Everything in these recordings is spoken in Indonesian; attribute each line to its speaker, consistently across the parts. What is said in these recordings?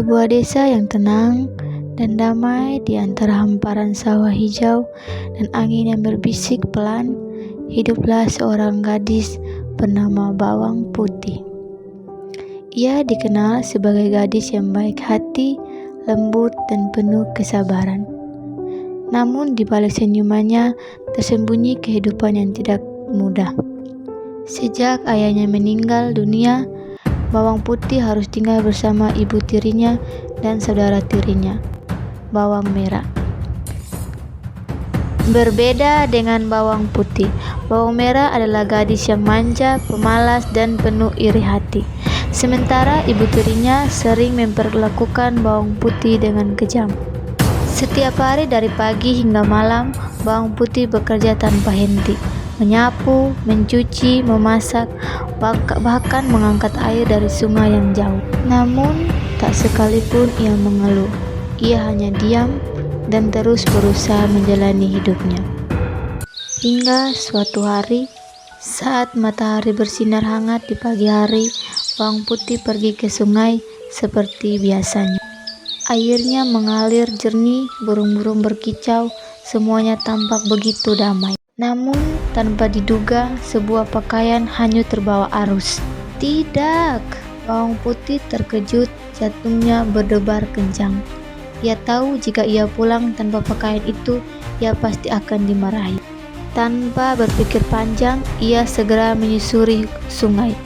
Speaker 1: sebuah desa yang tenang dan damai di antara hamparan sawah hijau dan angin yang berbisik pelan, hiduplah seorang gadis bernama Bawang Putih. Ia dikenal sebagai gadis yang baik hati, lembut, dan penuh kesabaran. Namun di balik senyumannya tersembunyi kehidupan yang tidak mudah. Sejak ayahnya meninggal dunia, Bawang Putih harus tinggal bersama ibu tirinya dan saudara tirinya, Bawang Merah. Berbeda dengan Bawang Putih, Bawang Merah adalah gadis yang manja, pemalas, dan penuh iri hati. Sementara ibu tirinya sering memperlakukan Bawang Putih dengan kejam. Setiap hari dari pagi hingga malam, Bawang Putih bekerja tanpa henti. Menyapu, mencuci, memasak, bahkan mengangkat air dari sungai yang jauh. Namun, tak sekalipun ia mengeluh. Ia hanya diam dan terus berusaha menjalani hidupnya. Hingga suatu hari, saat matahari bersinar hangat di pagi hari, Bawang Putih pergi ke sungai seperti biasanya. Airnya mengalir jernih, burung-burung berkicau, semuanya tampak begitu damai. Namun, tanpa diduga, sebuah pakaian hanyut terbawa arus. Tidak! Bawang Putih terkejut, jantungnya berdebar kencang. Ia tahu jika ia pulang tanpa pakaian itu, ia pasti akan dimarahi. Tanpa berpikir panjang, ia segera menyusuri sungai,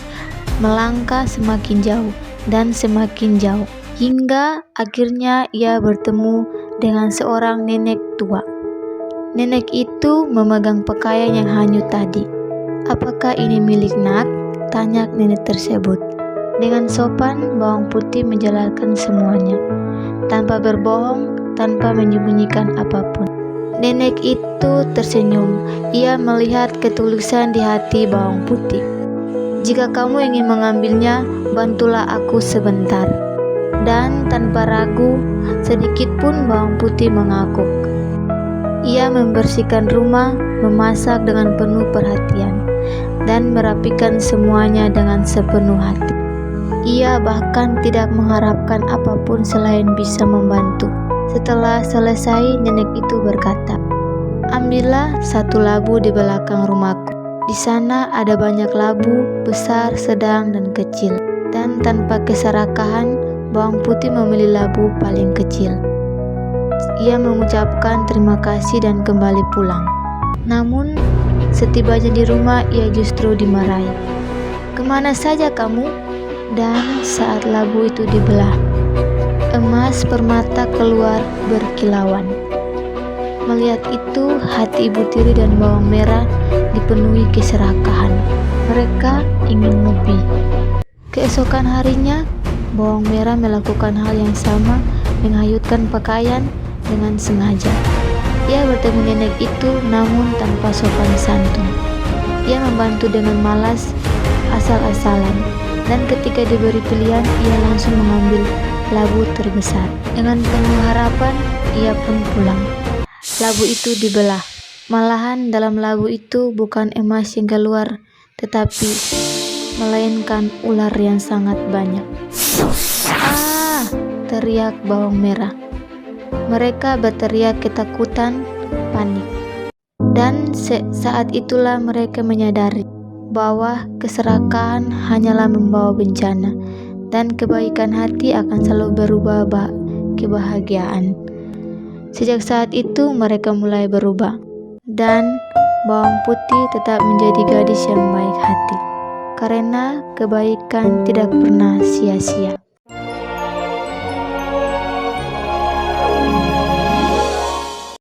Speaker 1: melangkah semakin jauh dan semakin jauh, hingga akhirnya ia bertemu dengan seorang nenek tua. Nenek itu memegang pakaian yang hanyut tadi. "Apakah ini milik Nak?" tanya nenek tersebut. Dengan sopan, Bawang Putih menjelaskan semuanya, tanpa berbohong, tanpa menyembunyikan apapun. Nenek itu tersenyum. Ia melihat ketulusan di hati Bawang Putih. "Jika kamu ingin mengambilnya, bantulah aku sebentar." Dan tanpa ragu sedikit pun Bawang Putih mengaku. Ia membersihkan rumah, memasak dengan penuh perhatian, dan merapikan semuanya dengan sepenuh hati. Ia bahkan tidak mengharapkan apapun selain bisa membantu. Setelah selesai, nenek itu berkata, "Ambillah satu labu di belakang rumahku. Di sana ada banyak labu, besar, sedang, dan kecil." Dan tanpa keserakahan, Bawang Putih memilih labu paling kecil. Ia mengucapkan terima kasih dan kembali pulang. Namun, setibanya di rumah, ia justru dimarahi. "Kemana saja kamu?" Dan saat labu itu dibelah, emas permata keluar berkilauan. Melihat itu, hati ibu tiri dan Bawang Merah dipenuhi keserakahan. Mereka ingin lebih. Keesokan harinya, Bawang Merah melakukan hal yang sama, menghanyutkan pakaian dengan sengaja. Ia bertemu nenek itu namun tanpa sopan santun. Ia membantu dengan malas, asal-asalan, dan ketika diberi pilihan, ia langsung mengambil labu terbesar. Dengan penuh harapan, ia pun pulang. Labu itu dibelah. Malahan dalam labu itu bukan emas yang keluar, tetapi melainkan ular yang sangat banyak. "Ah!" teriak Bawang Merah. Mereka berteriak ketakutan, panik. Dan saat itulah mereka menyadari bahwa keserakahan hanyalah membawa bencana, dan kebaikan hati akan selalu berubah kebahagiaan. Sejak saat itu mereka mulai berubah, dan Bawang Putih tetap menjadi gadis yang baik hati, karena kebaikan tidak pernah sia-sia.